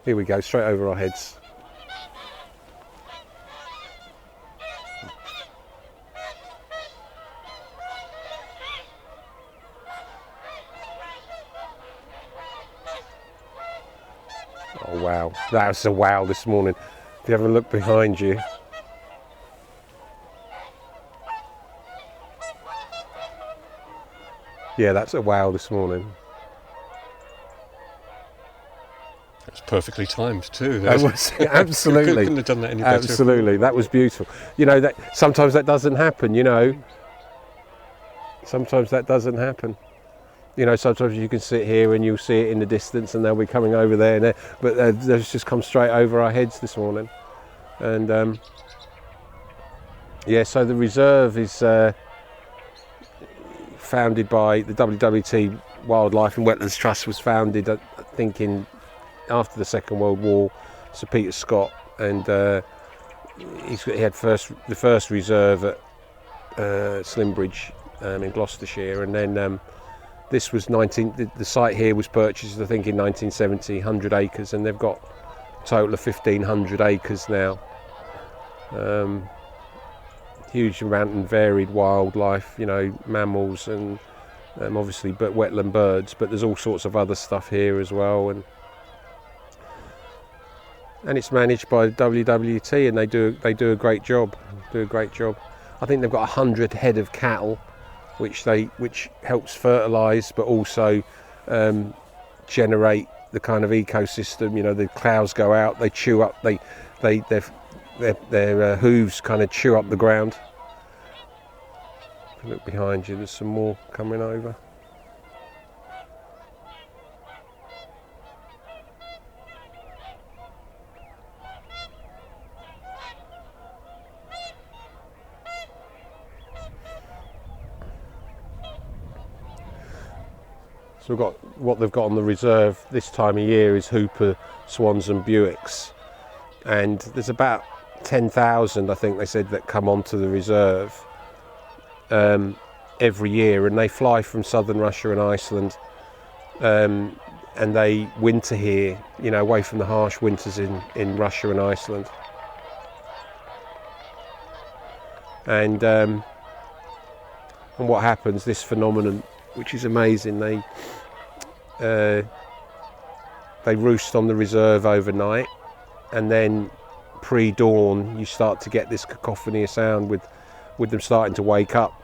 Here we go, straight over our heads. Oh wow, that was a wow this morning. If you have a look behind you. Yeah, that's a wow this morning. It's perfectly timed too. That was absolutely. Couldn't have done that any better. Absolutely, that was beautiful. You know, that sometimes that doesn't happen. You know, sometimes that doesn't happen. You know, sometimes you can sit here and you'll see it in the distance, and they'll be coming over there, and there, but they've just come straight over our heads this morning. And yeah, so the reserve is founded by the WWT Wildlife and Wetlands Trust. Was founded, I think, after the Second World War. Sir Peter Scott, and he had the first reserve at Slimbridge in Gloucestershire, and then this was the site here was purchased, I think, in 1970, 100 acres, and they've got a total of 1,500 acres now. Huge amount and varied wildlife, you know, mammals and obviously but wetland birds, but there's all sorts of other stuff here as well, and it's managed by WWT, and they do a great job. I think they've got 100 head of cattle, which helps fertilise, but also generate the kind of ecosystem. You know, the cows go out, they chew up, their hooves kind of chew up the ground. If you look behind you, there's some more coming over. So we've got what they've got on the reserve this time of year is hooper, swans and buicks, and there's about 10,000, I think they said, that come onto the reserve every year, and they fly from southern Russia and Iceland, and they winter here, you know, away from the harsh winters in Russia and Iceland. And what happens, this phenomenon, which is amazing, they roost on the reserve overnight, and then pre-dawn you start to get this cacophony of sound with them starting to wake up.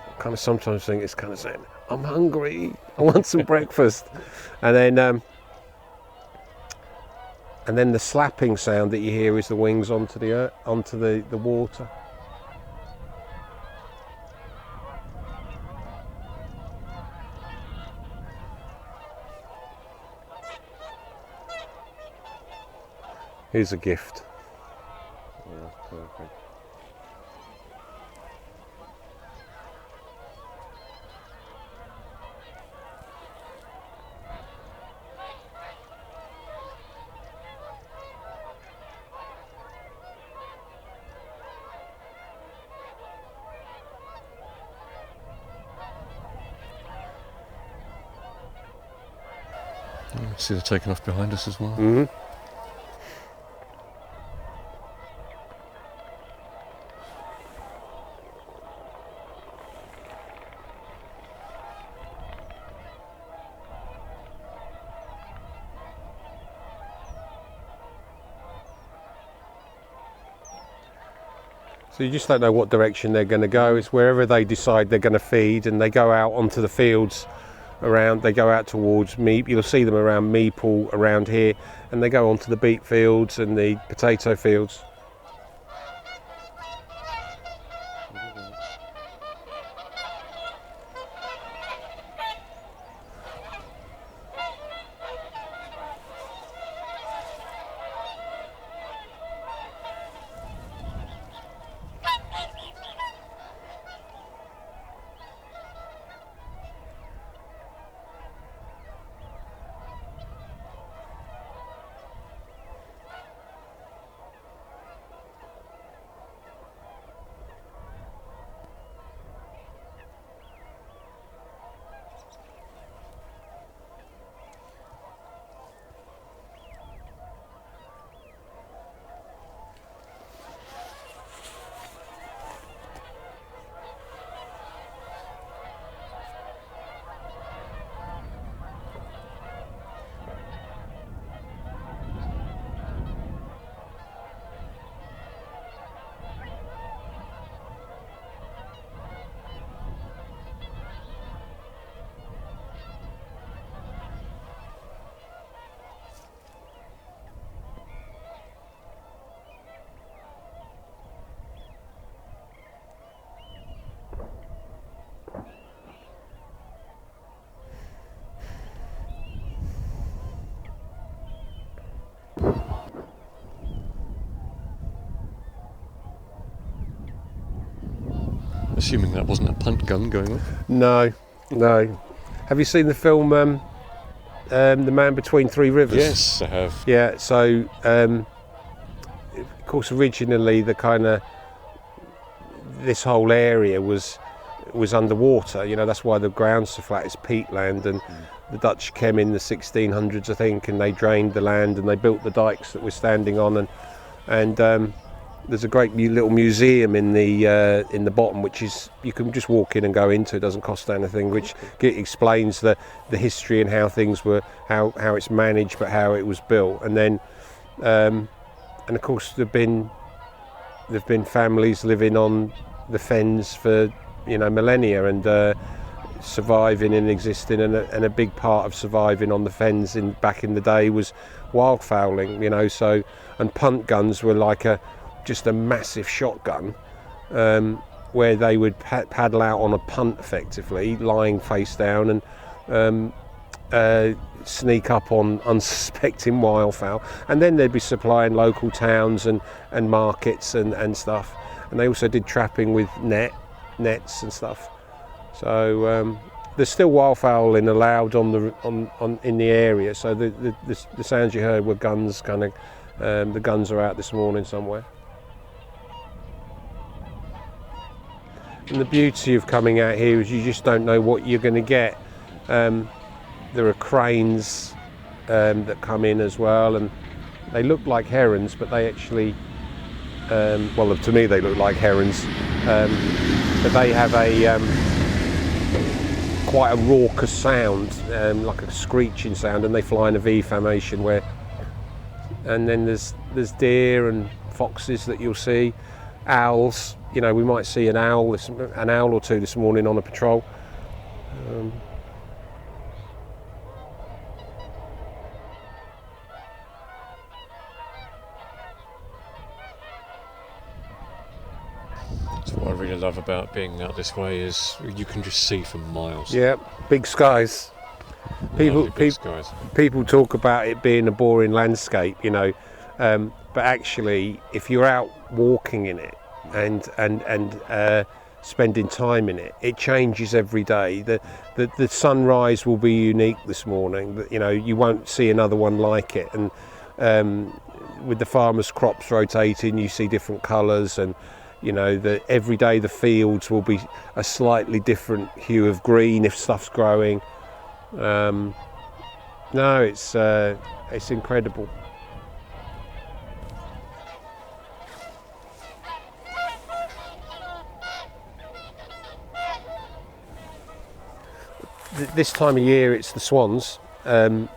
I kind of sometimes think it's kind of saying, I'm hungry, I want some breakfast. And then the slapping sound that you hear is the wings onto the water. Here's a gift. Yeah, perfect. See, they're taking off behind us as well. Mm-hmm. So you just don't know what direction they're going to go. It's wherever they decide they're going to feed, and they go out onto the fields around. They go out towards Meep. You'll see them around Meeple, around here, and they go onto the beet fields and the potato fields. assuming that wasn't a punt gun going on. No. Have you seen the film The Man Between Three Rivers? Yes, I have. Yeah, so of course originally this whole area was underwater, that's why the ground's so flat. It's peatland, and the Dutch came in the 1600s, I think, and they drained the land and they built the dikes that we're standing on, and there's a great little museum in the bottom, which is you can just walk in and go into. It doesn't cost anything, which explains the history and how things were, how it's managed, but how it was built. And then and of course there've been families living on the Fens for millennia, and surviving and existing, and a big part of surviving on the Fens back in the day was wildfowling, so, and punt guns were like just a massive shotgun, where they would paddle out on a punt, effectively lying face down, and sneak up on unsuspecting wildfowl, and then they'd be supplying local towns and markets and stuff. And they also did trapping with nets and stuff. So there's still wildfowling allowed in the area. So the sounds you heard were guns. The guns are out this morning somewhere. And the beauty of coming out here is you just don't know what you're going to get. There are cranes that come in as well, and they look like herons, but they actually, well, to me they look like herons, but they have quite a raucous sound, like a screeching sound, and they fly in a V formation and then there's deer and foxes that you'll see, owls. We might see an owl or two this morning on a patrol. So what I really love about being out this way is you can just see for miles. Yeah, big skies. Big skies. People talk about it being a boring landscape, but actually, if you're out walking in it and spending time in it, it changes every day. The sunrise will be unique this morning. You won't see another one like it. And with the farmers' crops rotating, you see different colours, and every day the fields will be a slightly different hue of green if stuff's growing. No, it's incredible. This time of year it's the Swans, and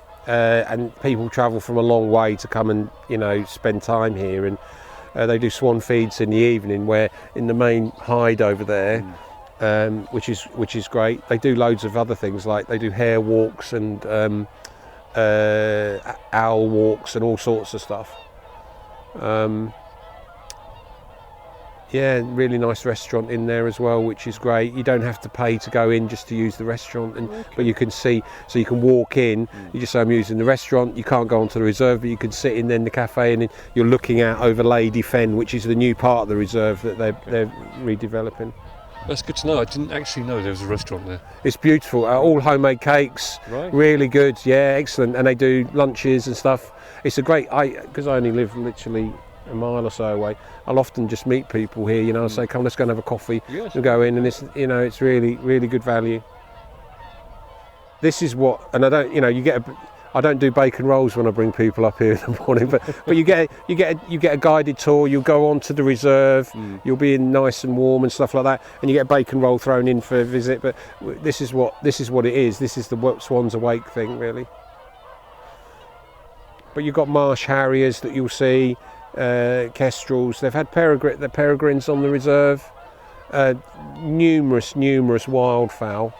people travel from a long way to come and spend time here, and they do swan feeds in the evening, where in the main hide over there, which is great. They do loads of other things, like they do hare walks and owl walks and all sorts of stuff. Yeah, really nice restaurant in there as well, which is great. You don't have to pay to go in just to use the restaurant, but you can see, so you can walk in, you just say I'm using the restaurant, you can't go onto the reserve, but you can sit in then the cafe, and you're looking out over Lady Fen, which is the new part of the reserve that they're redeveloping. That's good to know. I didn't actually know there was a restaurant there. It's beautiful, all homemade cakes, right. Really good, yeah, excellent, and they do lunches and stuff. It's a great, because I only live literally a mile or so away, I'll often just meet people here, I'll say, come, let's go and have a coffee. Yes. And go in, and it's really, really good value. This is what, and I don't, I don't do bacon rolls when I bring people up here in the morning, but you get a guided tour. You'll go on to the reserve. You'll be in nice and warm and stuff like that, and you get a bacon roll thrown in for a visit. But this is what it is. This is the Swans Awake thing, really. But you've got marsh harriers that you'll see. Kestrels. They've had the peregrines on the reserve. Numerous wildfowl.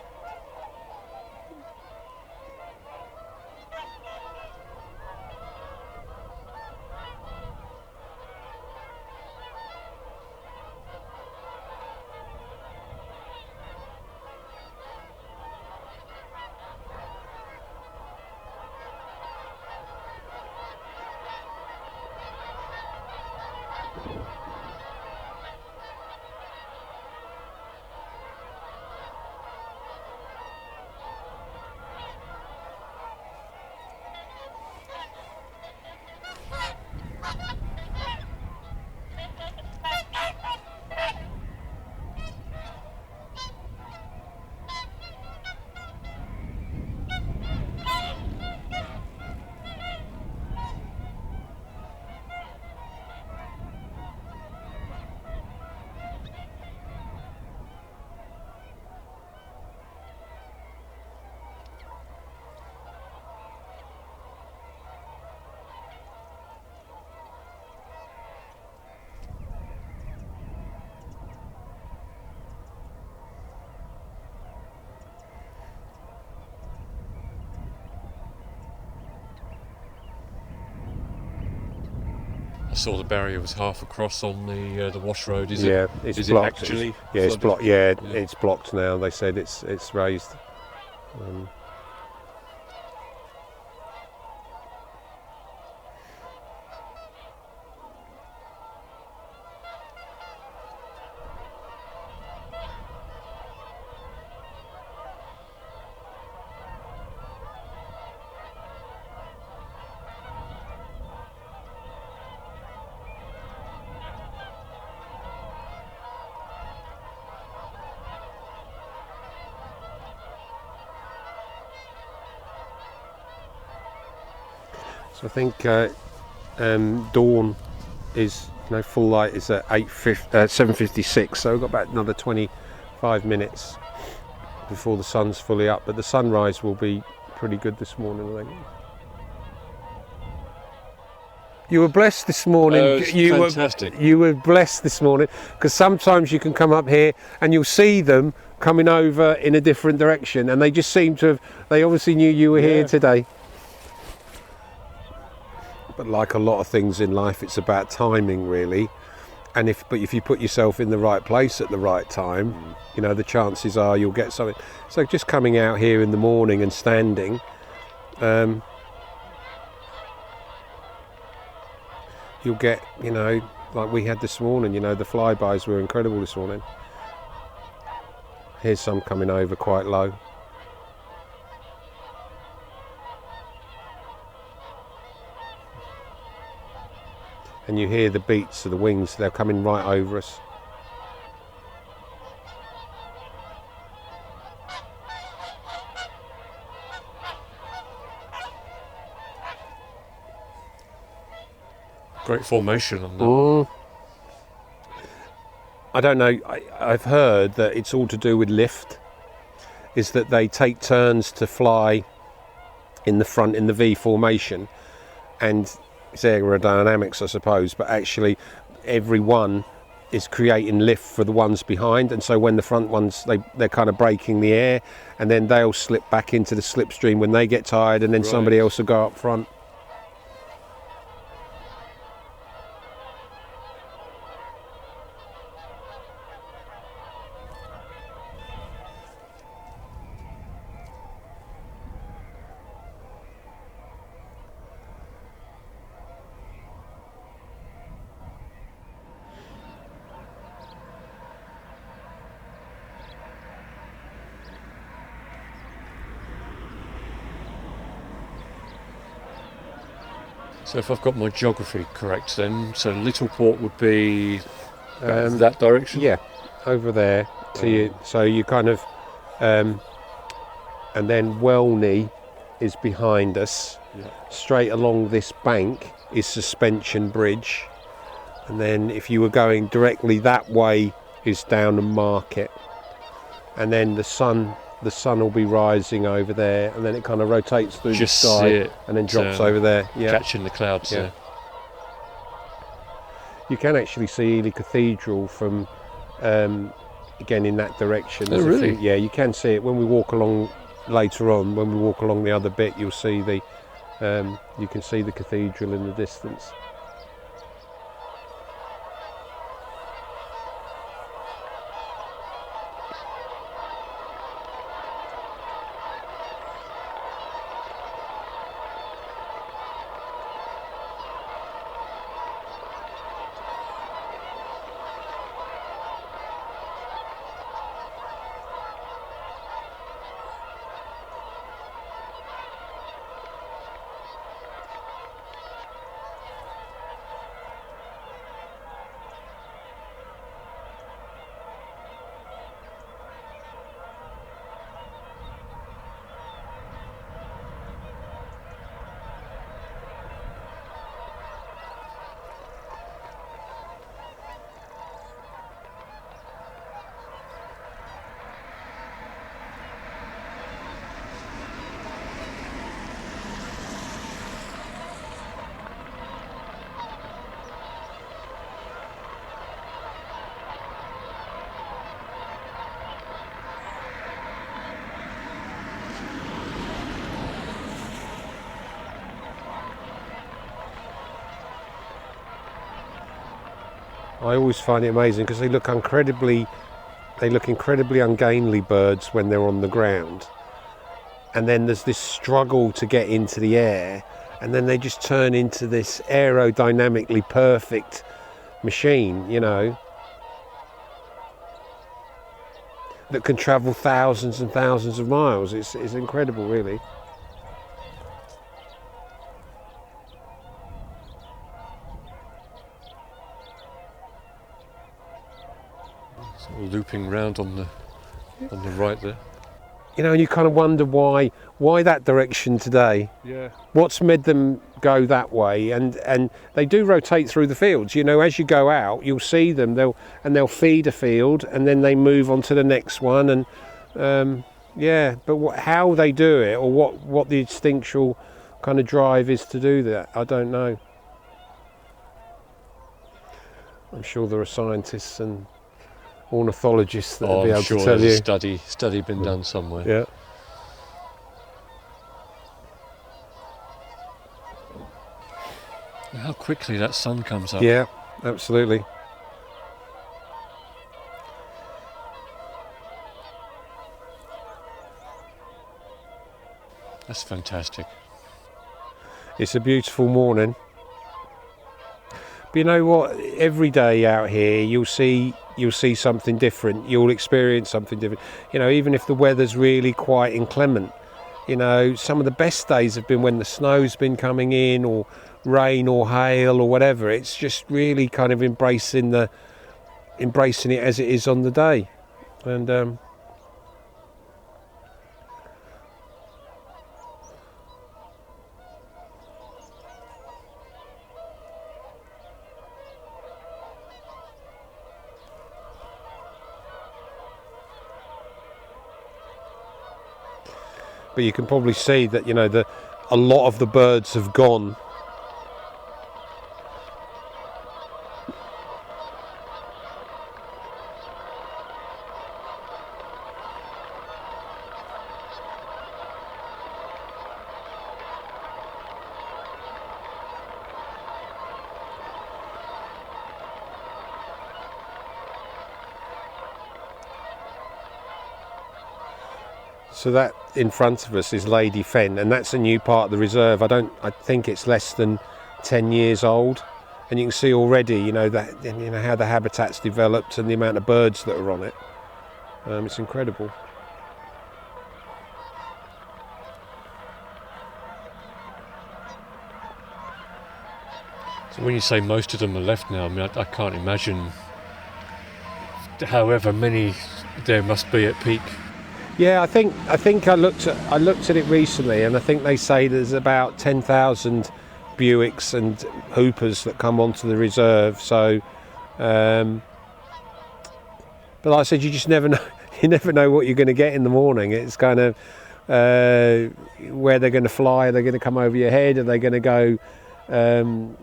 saw the barrier was half across on the Wash Road. Is yeah, it? it's Is blocked. it actually? Yeah, it's flooded? blocked. Yeah, Yeah. it's blocked now. They said it's raised. So I think dawn is, full light is at 7:56. So we've got about another 25 minutes before the sun's fully up. But the sunrise will be pretty good this morning, I think. You were blessed this morning. It's fantastic. You were blessed this morning because sometimes you can come up here and you'll see them coming over in a different direction, and they just seem to have. They obviously knew you were here today. But like a lot of things in life, it's about timing, really. And if you put yourself in the right place at the right time, the chances are you'll get something. So just coming out here in the morning and standing. You'll get, like we had this morning, the flybys were incredible this morning. Here's some coming over quite low. And you hear the beats of the wings, they're coming right over us. Great formation on that. I don't know, I've heard that it's all to do with lift, is that they take turns to fly in the front in the V formation, and it's aerodynamics, I suppose, but actually every one is creating lift for the ones behind, and so when the front ones, they're kind of braking the air, and then they'll slip back into the slipstream when they get tired, and then somebody else will go up front. So if I've got my geography correct then, so Little Port would be that direction? Yeah, over there to you. So you kind of, and then Welney is behind us. Yeah. Straight along this bank is Suspension Bridge, and then if you were going directly that way is Downham Market, and then the sun will be rising over there, and then it kind of rotates through the sky and then drops over there. Yeah, catching the clouds. Yeah. You can actually see Ely Cathedral from again in that direction. Oh, really? Yeah, you can see it when we walk along later on. When we walk along the other bit, you'll see you can see the cathedral in the distance. I always find it amazing because they look incredibly ungainly, birds, when they're on the ground. And then there's this struggle to get into the air, and then they just turn into this aerodynamically perfect machine, you know, that can travel thousands and thousands of miles. It's incredible, really. Sort of looping round on the right there. You know, and you kind of wonder why that direction today. Yeah. What's made them go that way? And they do rotate through the fields. You know, as you go out, you'll see them. They'll feed a field, and then they move on to the next one. And yeah, but how they do it, or what the instinctual kind of drive is to do that, I don't know. I'm sure there are scientists and ornithologists that will be able to tell you. Study been done somewhere. Yeah. How quickly that sun comes up. Yeah, absolutely. That's fantastic. It's a beautiful morning. But you know what? Every day out here, you'll see something different. You'll experience something different. You know, even if the weather's really quite inclement. You know, some of the best days have been when the snow's been coming in, or rain or hail or whatever. It's just really kind of embracing it as it is on the day. And but you can probably see that, you know, a lot of the birds have gone. So that in front of us is Lady Fen, and that's a new part of the reserve. I think it's less than 10 years old, and you can see already, you know, how the habitat's developed and the amount of birds that are on it. It's incredible. So when you say most of them are left now, I mean, I can't imagine however many there must be at peak. Yeah, I think I looked at it recently, and I think they say there's about 10,000 Buicks and Hoopers that come onto the reserve. So, but like I said, you just never know. You never know what you're going to get in the morning. It's kind of where they're going to fly. Are they going to come over your head? Are they going to go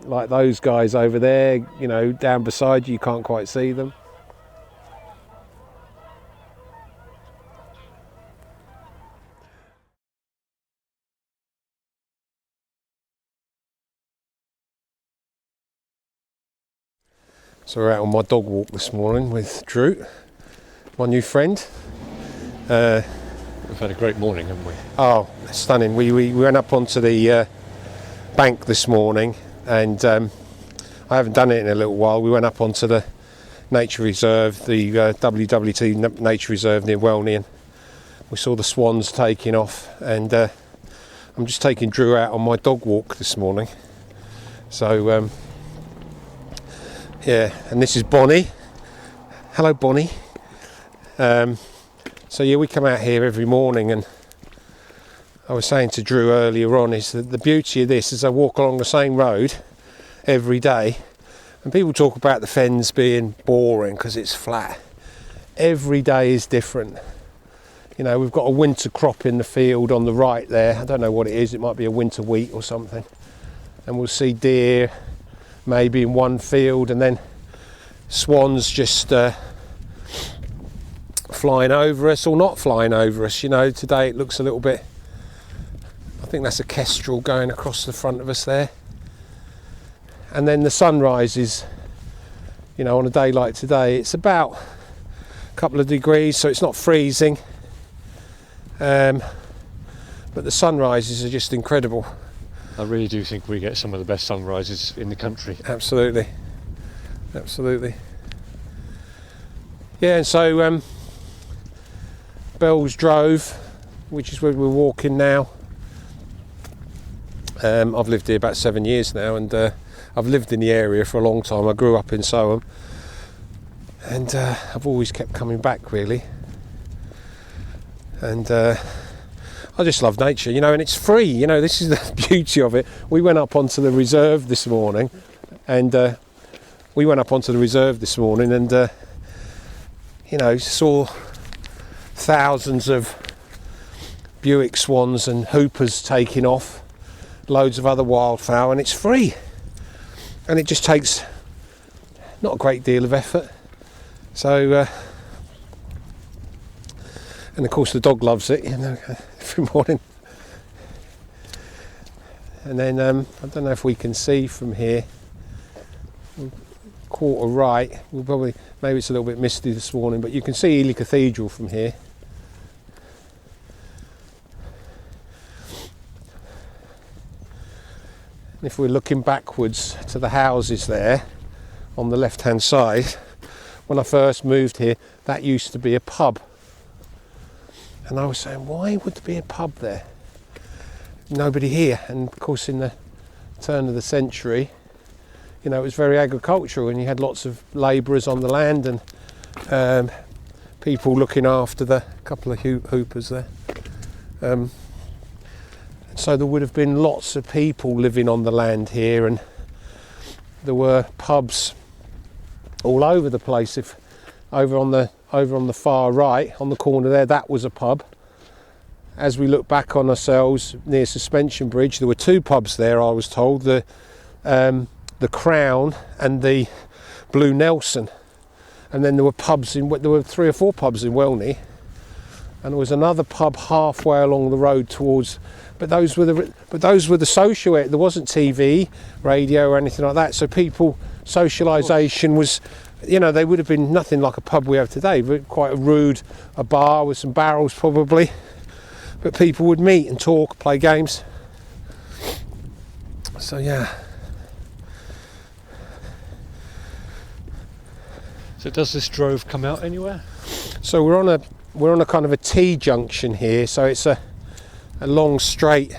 like those guys over there? You know, down beside you, you can't quite see them. So we're out on my dog walk this morning with Drew, my new friend. We've had a great morning, haven't we? Oh, stunning. We went up onto the bank this morning, and I haven't done it in a little while. We went up onto the nature reserve, the WWT nature reserve near Welney, and we saw the swans taking off, and I'm just taking Drew out on my dog walk this morning. So yeah, and this is Bonnie. Hello, Bonnie. So yeah, we come out here every morning, and I was saying to Drew earlier on is that the beauty of this is I walk along the same road every day, and people talk about the Fens being boring because it's flat. Every day is different. You know, we've got a winter crop in the field on the right there. I don't know what it is. It might be a winter wheat or something. And we'll see deer maybe in one field, and then swans just flying over us or not flying over us. You know, today it looks a little bit, I think that's a kestrel going across the front of us there. And then the sun rises you know, on a day like today, it's about a couple of degrees, so it's not freezing. But the sunrises are just incredible. I really do think we get some of the best sunrises in the country. Absolutely. Yeah, and so Bells Drove, which is where we're walking now. I've lived here about 7 years now, and I've lived in the area for a long time. I grew up in Soham, and I've always kept coming back, really. And I just love nature, you know, and it's free, you know, this is the beauty of it. We went up onto the reserve this morning, and you know, saw thousands of Buick swans and hoopers taking off, loads of other wildfowl, and it's free. And it just takes not a great deal of effort. So, and of course the dog loves it, you know, every morning. And then I don't know if we can see from here. Quarter right. We'll probably, maybe it's a little bit misty this morning, but you can see Ely Cathedral from here. And if we're looking backwards to the houses there on the left hand side, when I first moved here, that used to be a pub. And I was saying, why would there be a pub there? Nobody here. And of course, in the turn of the century, you know, it was very agricultural, and you had lots of labourers on the land, and people looking after the couple of hoopers there. So there would have been lots of people living on the land here, and there were pubs all over the place. If over on the far right, on the corner there, that was a pub. As we look back on ourselves near Suspension Bridge, there were two pubs there, I was told, the Crown and the Blue Nelson. And then there were 3 or 4 pubs in Welney, and there was another pub halfway along the road towards. But those were the social. There wasn't TV, radio, or anything like that. So socialisation was, you know, they would have been nothing like a pub we have today. But quite a bar with some barrels probably. But people would meet and talk, play games. So yeah. So does this drove come out anywhere? So we're on a kind of a T junction here. So it's a long straight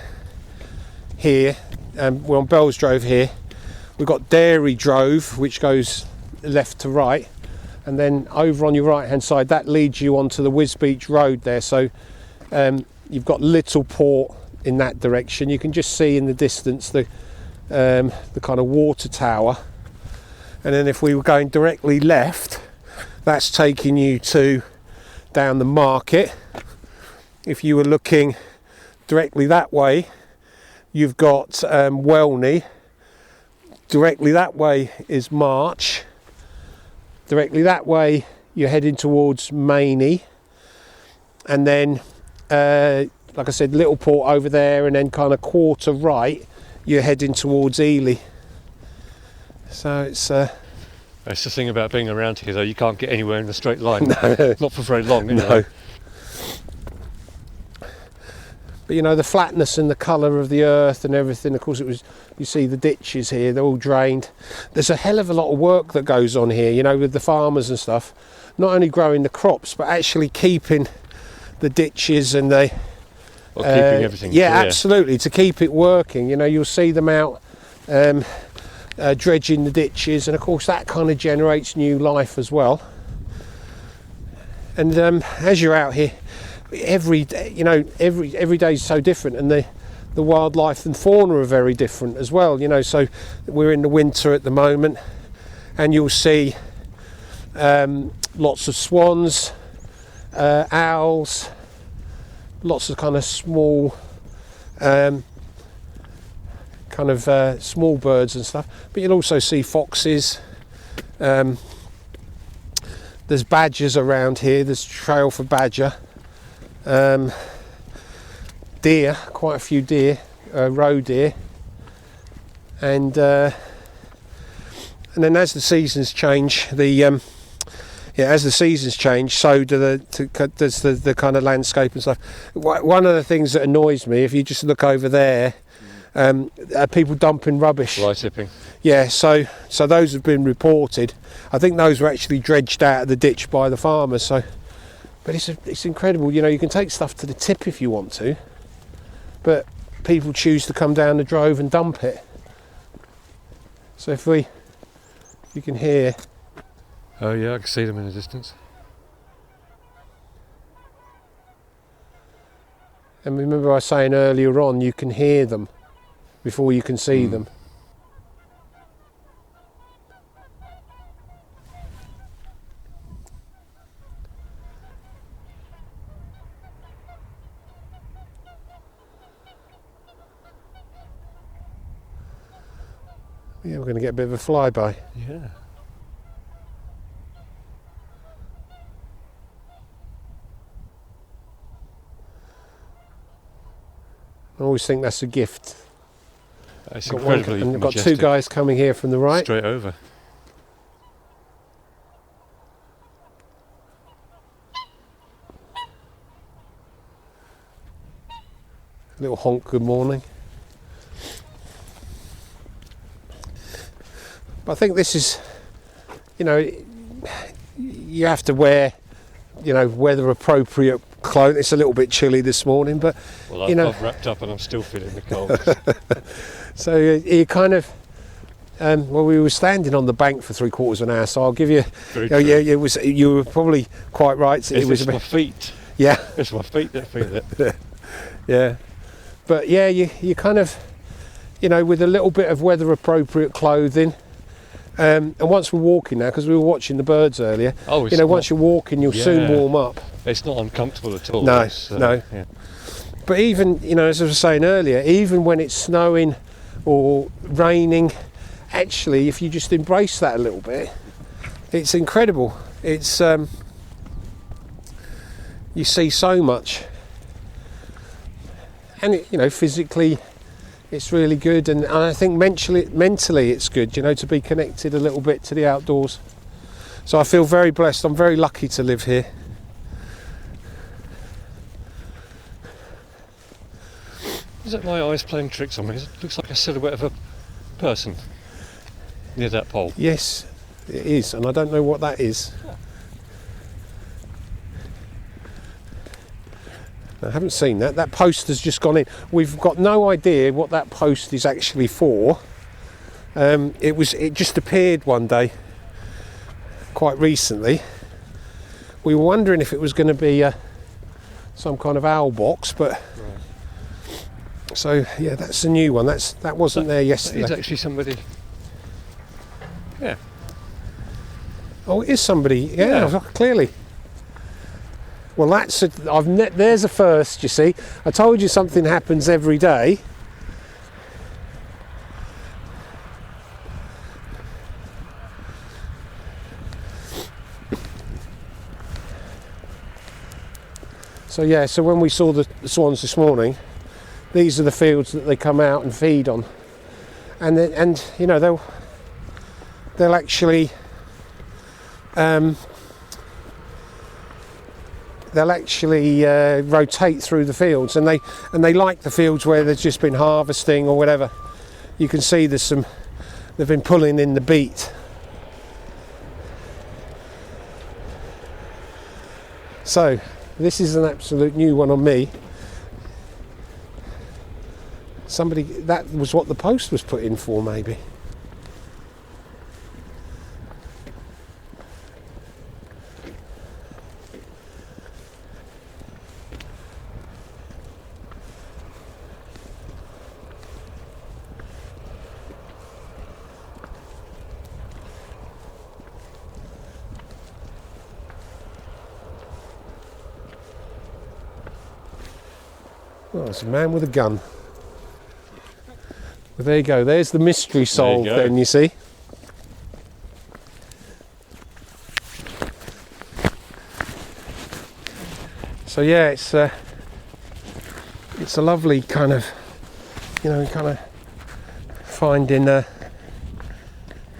here, and we're on Bells Drove here. We've got Dairy Drove, which goes left to right, and then over on your right hand side, that leads you onto the Wisbeach Road there. So you've got Little Port in that direction. You can just see in the distance the kind of water tower, and then if we were going directly left, that's taking you to down the market. If you were looking directly that way, you've got Welney. Directly that way is March. Directly that way you're heading towards Mainey, and then like I said, Little Port over there, and then kind of quarter right you're heading towards Ely. So it's the thing about being around here, though, you can't get anywhere in a straight line. No. Not for very long, anyway. No. But you know, the flatness and the colour of the earth and everything, of course, you see the ditches here, they're all drained. There's a hell of a lot of work that goes on here, you know, with the farmers and stuff. Not only growing the crops, but actually keeping the ditches and the... Or keeping everything clear. Yeah, absolutely, to keep it working. You know, you'll see them out dredging the ditches, and of course that kind of generates new life as well. And as you're out here, every day is so different, and the wildlife and fauna are very different as well, you know. So we're in the winter at the moment, and you'll see lots of swans, owls, lots of kind of small small birds and stuff, but you'll also see foxes. There's badgers around here, there's trail for badger. Deer, quite a few deer, roe deer, and And then as the seasons change, as the seasons change, so does the kind of landscape and stuff. One of the things that annoys me, if you just look over there, are people dumping rubbish. Fly tipping. Yeah, so those have been reported. I think those were actually dredged out of the ditch by the farmers. So, but it's incredible. You know, you can take stuff to the tip if you want to, but people choose to come down the drove and dump it. So if you can hear. Oh yeah, I can see them in the distance. And remember I was saying earlier on, you can hear them before you can see them. Yeah, we're going to get a bit of a flyby. Yeah. I always think that's a gift. It's incredibly and we've got majestic. two guys coming here from the right. Straight over. Little honk, good morning. But I think this is, you know, you have to wear, you know, weather appropriate clothes. It's a little bit chilly this morning, but Well, I've wrapped up and I'm still feeling the cold. so you kind of, well, we were standing on the bank for 3/4 of an hour, so I'll give you, you were probably quite right. It was my feet. Yeah. It's my feet that feel it. Yeah. But yeah, you kind of, you know, with a little bit of weather appropriate clothing. And once we're walking now, because we were watching the birds earlier, once you're walking, you'll soon warm up. It's not uncomfortable at all. No. Yeah. But even, you know, as I was saying earlier, even when it's snowing or raining, actually, if you just embrace that a little bit, it's incredible. It's you see so much, and it, you know, physically. It's really good, and I think mentally it's good, you know, to be connected a little bit to the outdoors. So I feel very blessed. I'm very lucky to live here. Is that my eyes playing tricks on me? It looks like a silhouette of a person near that pole. Yes, it is, and I don't know what that is. I haven't seen that. That post has just gone in. We've got no idea what that post is actually for. It just appeared one day, quite recently. We were wondering if it was going to be some kind of owl box, but Right. so yeah, that's a new one. That wasn't there yesterday. It's actually somebody. Yeah. Oh, it is somebody. Yeah. Clearly. Well, there's a first, you see. I told you something happens every day. So when we saw the swans this morning, these are the fields that they come out and feed on. And you know, they'll actually rotate through the fields, and they like the fields where there's just been harvesting or whatever. You can see they've been pulling in the beet. So this is an absolute new one on me. That was what the post was put in for, maybe. Oh, it's a man with a gun. Well, there you go. There's the mystery solved then, you see. So yeah, it's a lovely kind of, you know, kind of finding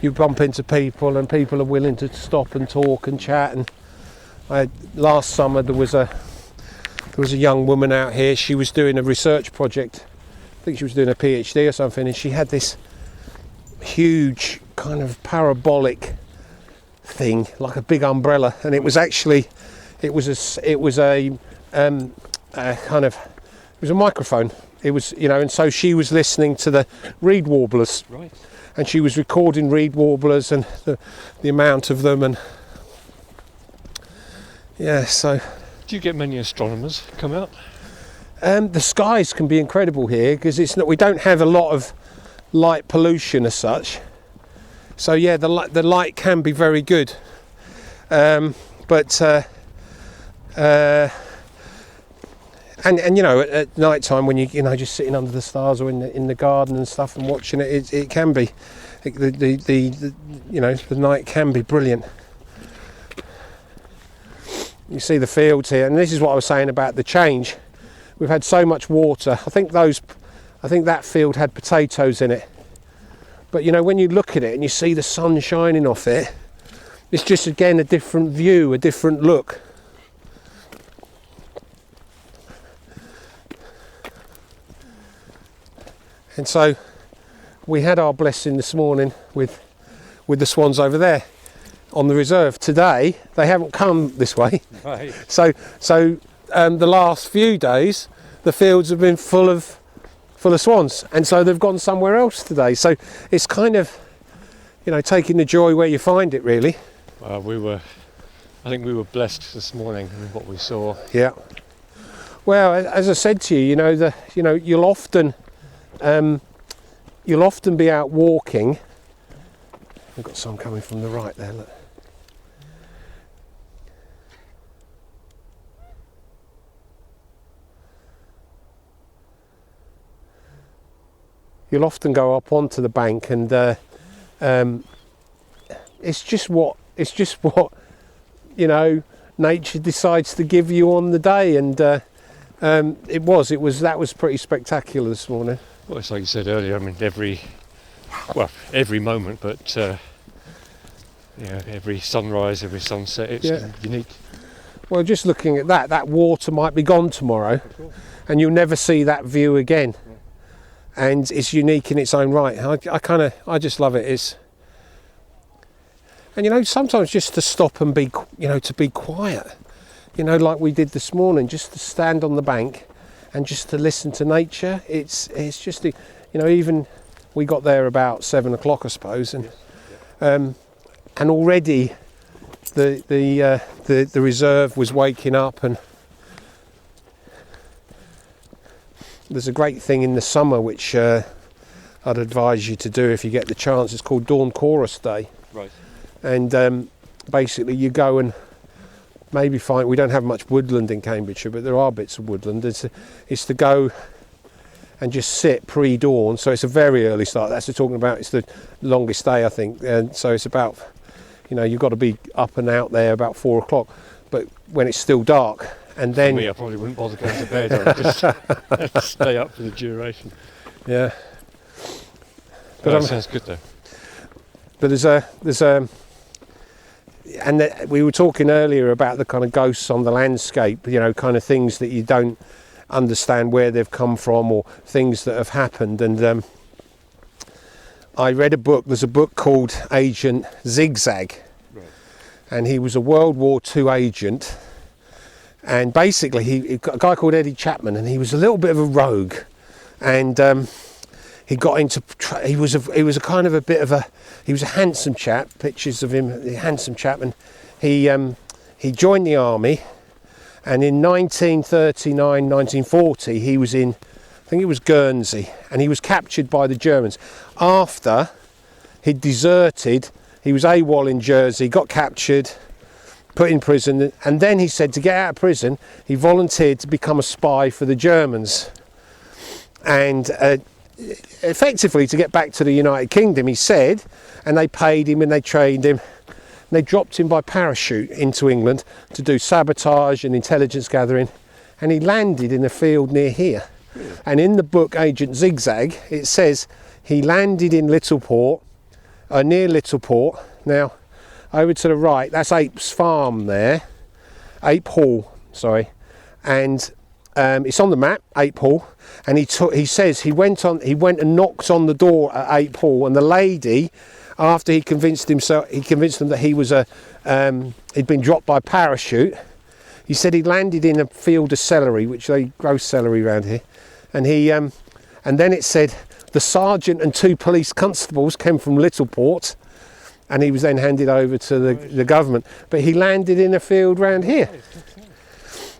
you bump into people and people are willing to stop and talk and chat. And last summer there was a young woman out here. She was doing a research project. I think she was doing a PhD or something, and she had this huge kind of parabolic thing, like a big umbrella, and it was a microphone. It was, and so she was listening to the reed warblers, Right. and she was recording reed warblers and the amount of them, and so Do you get many astronomers come out? the skies can be incredible here because we don't have a lot of light pollution as such. So yeah, the light can be very good, but at night time when you just sitting under the stars or in the garden and stuff and watching it can be the night can be brilliant. You see the fields here, and this is what I was saying about the change. We've had so much water. I think that field had potatoes in it. But when you look at it and you see the sun shining off it, it's just again a different view, a different look. And so we had our blessing this morning with the swans over there on the reserve. Today they haven't come this way. Right. So the last few days the fields have been full of swans, and so they've gone somewhere else today. So it's kind of, taking the joy where you find it, really. I think we were blessed this morning with what we saw. Yeah. Well, as I said to you, you'll often be out walking. We've got some coming from the right there. Look. You'll often go up onto the bank, and it's just what nature decides to give you on the day, and that was pretty spectacular this morning. Well, it's like you said earlier. I mean, every moment, but every sunrise, every sunset, it's unique. Well, just looking at that water might be gone tomorrow, and you'll never see that view again. And it's unique in its own right. I just love it. Sometimes just to stop and be quiet, like we did this morning, just to stand on the bank and just to listen to nature. It's just, even we got there about 7 o'clock, I suppose, and already the reserve was waking up. And there's a great thing in the summer which I'd advise you to do if you get the chance. It's called Dawn Chorus Day. Right. And basically you go and maybe find, we don't have much woodland in Cambridgeshire, but there are bits of woodland. It's to go and just sit pre-dawn. So it's a very early start. That's what we're talking about. It's the longest day, I think. And so it's about, you've got to be up and out there about 4 o'clock, but when it's still dark. And then for me, I probably wouldn't bother going to bed. I'd just stay up for the duration. Yeah. But that sounds good though. But we were talking earlier about the kind of ghosts on the landscape, kind of things that you don't understand where they've come from, or things that have happened. And I read a book. There's a book called Agent Zigzag, right. And he was a World War II agent. And basically, a guy called Eddie Chapman, and he was a little bit of a rogue, and he got into. He was a handsome chap. Pictures of him, a handsome chap, and he joined the army, and in 1939, 1940, he was in, I think it was Guernsey, and he was captured by the Germans after he'd deserted. He was AWOL in Jersey, got captured, put in prison, and then he said to get out of prison he volunteered to become a spy for the Germans, and effectively to get back to the United Kingdom, he said, and they paid him and they trained him, and they dropped him by parachute into England to do sabotage and intelligence gathering, and he landed in a field near here. And in the book Agent Zigzag it says he landed in Littleport, near Littleport. Now, over to the right, that's Ape's farm there, Ape Hall, sorry, and it's on the map, Ape Hall. And he says he went and knocked on the door at Ape Hall, and the lady, after he convinced them that he was he'd been dropped by parachute. He said he landed in a field of celery, which they grow celery around here, and and then it said the sergeant and 2 police constables came from Littleport, and he was then handed over to the government. But he landed in a field round here.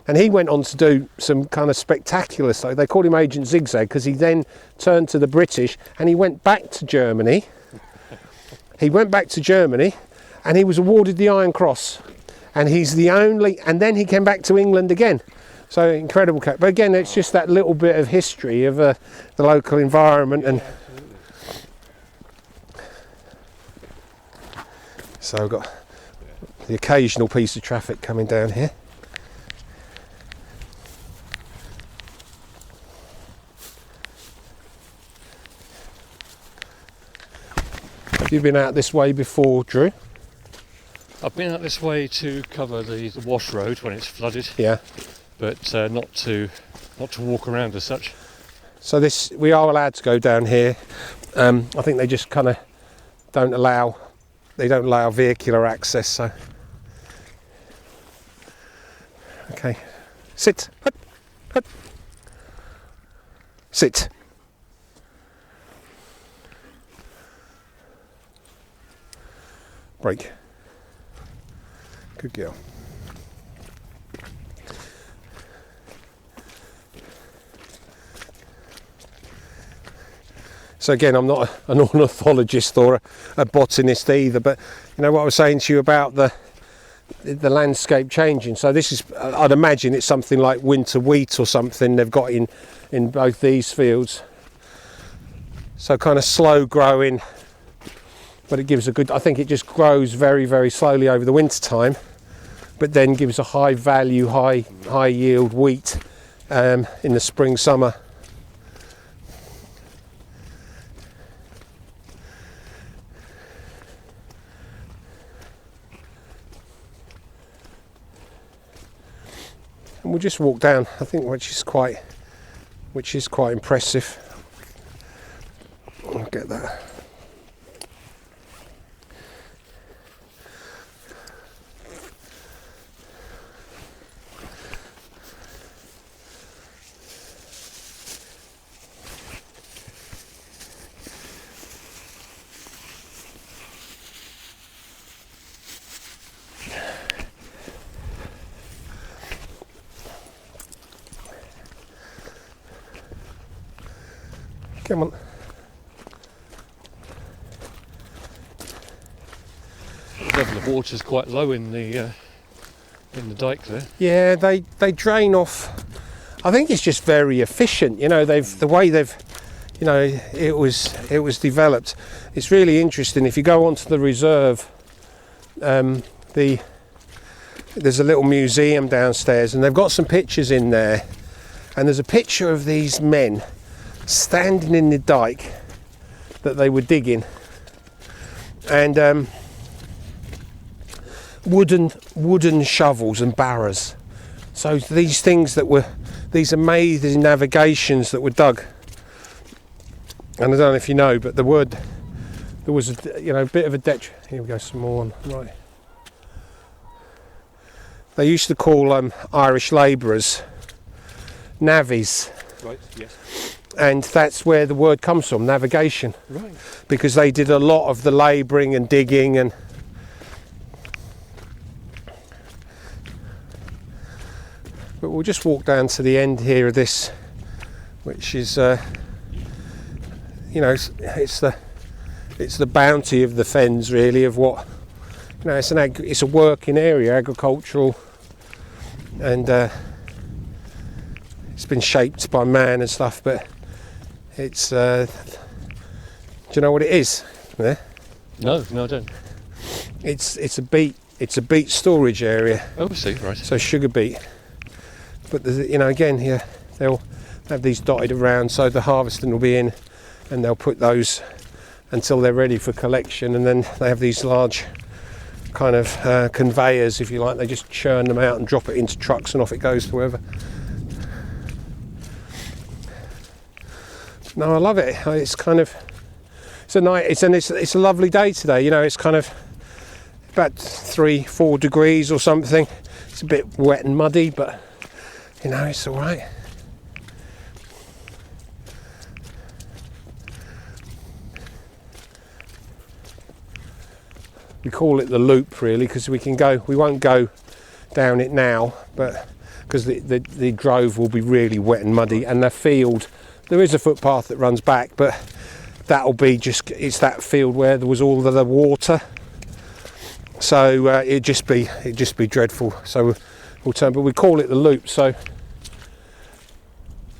And he went on to do some kind of spectacular stuff. They called him Agent Zigzag because he then turned to the British and he went back to Germany. He went back to Germany and he was awarded the Iron Cross. And he's the only... And then he came back to England again. So incredible cat. But again, it's just that little bit of history of the local environment. And so we've got the occasional piece of traffic coming down here. Have you been out this way before, Drew? I've been out this way to cover the wash road when it's flooded. Yeah. But not to walk around as such. So we are allowed to go down here. I think they just kind of don't allow vehicular access. So okay, sit. Hut. Hut. Sit. Break. Good girl. So again, I'm not an ornithologist or a botanist either, but you know what I was saying to you about the landscape changing. So this is, I'd imagine it's something like winter wheat or something they've got in both these fields. So kind of slow growing, but it gives a good, I think it just grows very, very slowly over the winter time, but then gives a high value, high yield wheat in the spring, summer. And we'll just walk down, I think, which is quite impressive. I'll get that. Come on. The level of water is quite low in the dike there. Yeah, they drain off. I think it's just very efficient. You know, the way they've, you know, it was developed. It's really interesting. If you go onto the reserve, there's a little museum downstairs, and they've got some pictures in there. And there's a picture of these men standing in the dike that they were digging, and wooden shovels and barrows. So these things these amazing navigations that were dug. And I don't know if you know, but there was a bit of a ditch. Here we go, some more on right. They used to call Irish labourers navvies. Right. Yes. And that's where the word comes from, navigation. Right. Because they did a lot of the labouring and digging, and but we'll just walk down to the end here of this, which is you know, it's the bounty of the Fens, really, of what, you know, it's a working area, agricultural, and it's been shaped by man and stuff, but it's do you know what it is? Yeah? No, I don't. It's a beet storage area. Oh, I see, right. So sugar beet. But you know, again here they'll have these dotted around, so the harvesting will be in, and they'll put those until they're ready for collection, and then they have these large kind of conveyors, if you like. They just churn them out and drop it into trucks, and off it goes to wherever. No, I love it. It's kind of, it's a lovely day today. You know, it's kind of about 3-4 degrees or something. It's a bit wet and muddy, but you know, it's all right. We call it the loop, really, because we won't go down it now, but because the drove will be really wet and muddy, and the field, there is a footpath that runs back, but that'll be it's that field where there was all the water, so it'd just be dreadful. So we'll turn, but we call it the loop. So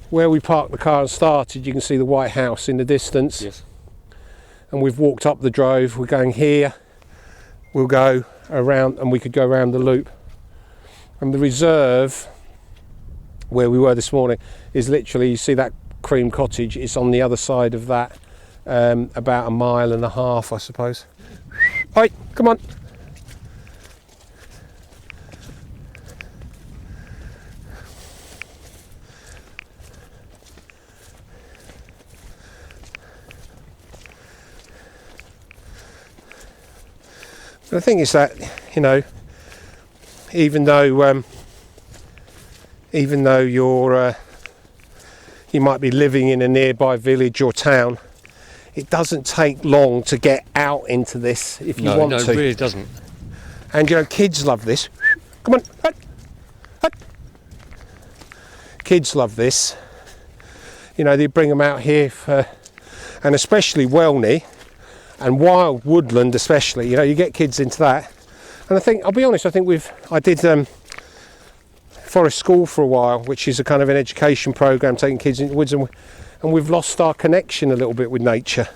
where we parked the car and started, you can see the White House in the distance. Yes. And we've walked up the drove. We're going here. We'll go around, and we could go around the loop. And the reserve, where we were this morning, is literally, you see that cream cottage, it's on the other side of that, about 1.5 miles, I suppose. Oi, come on. The thing is that, you know, even though you're you might be living in a nearby village or town, it doesn't take long to get out into this if you want to. No, it really doesn't. And you know, kids love this. Come on, hut, hut. Kids love this. You know, they bring them out here and especially Welney. And wild woodland especially, you know, you get kids into that. And I think, I'll be honest, I did forest school for a while, which is a kind of an education program taking kids into woods, and we've lost our connection a little bit with nature.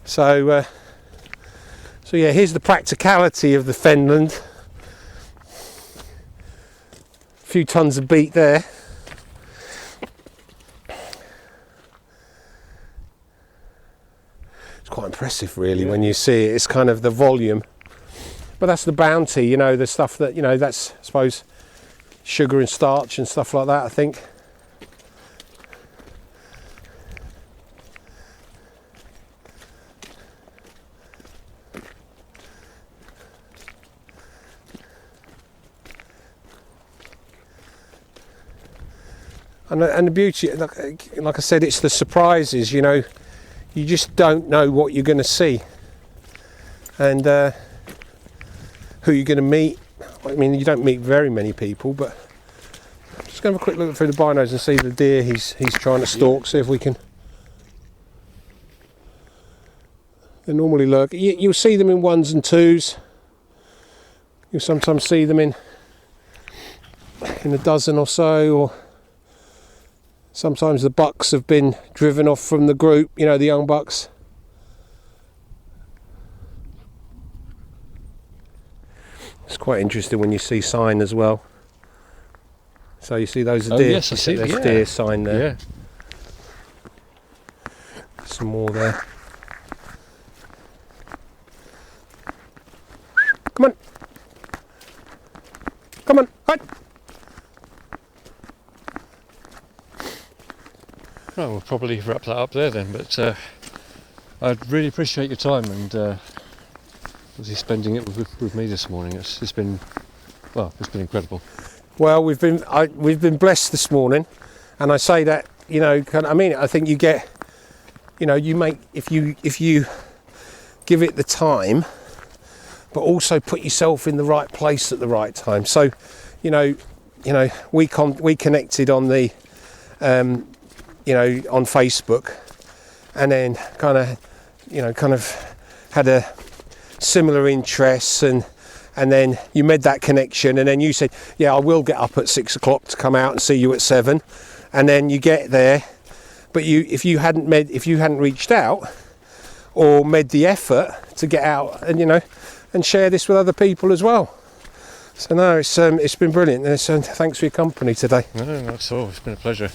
So yeah, here's the practicality of the Fenland. A few tons of beet there. Quite impressive, really, when you see it. It's kind of the volume, but that's the bounty, you know, the stuff that, you know, that's, I suppose, sugar and starch and stuff like that, I think. And the beauty, like I said, it's the surprises, you know. You just don't know what you're going to see, and who you're going to meet. I mean, you don't meet very many people, but just going to have a quick look through the binos and see the deer he's trying to stalk. See if we can. They normally lurk. You'll see them in 1s and 2s. You'll sometimes see them in a dozen or so, or sometimes the bucks have been driven off from the group, you know, the young bucks. It's quite interesting when you see sign as well. So you see those are deer. Yes, I see. There's deer sign there. Yeah. Some more there. Come on. Come on. Right. Well, we'll probably wrap that up there then, but I'd really appreciate your time and obviously spending it with me this morning. It's been incredible. Well, we've been blessed this morning, and I say that, you know, I mean, I think you get, you know, you make, if you give it the time, but also put yourself in the right place at the right time. So, you know, we connected on the you know, on Facebook, and then kind of had a similar interests, and then you made that connection, and then you said, yeah, I will get up at 6 o'clock to come out and see you at 7, and then you get there, but if you hadn't reached out or made the effort to get out and, you know, and share this with other people as well. So no, it's been brilliant, and thanks for your company today. No, that's all. It's been a pleasure.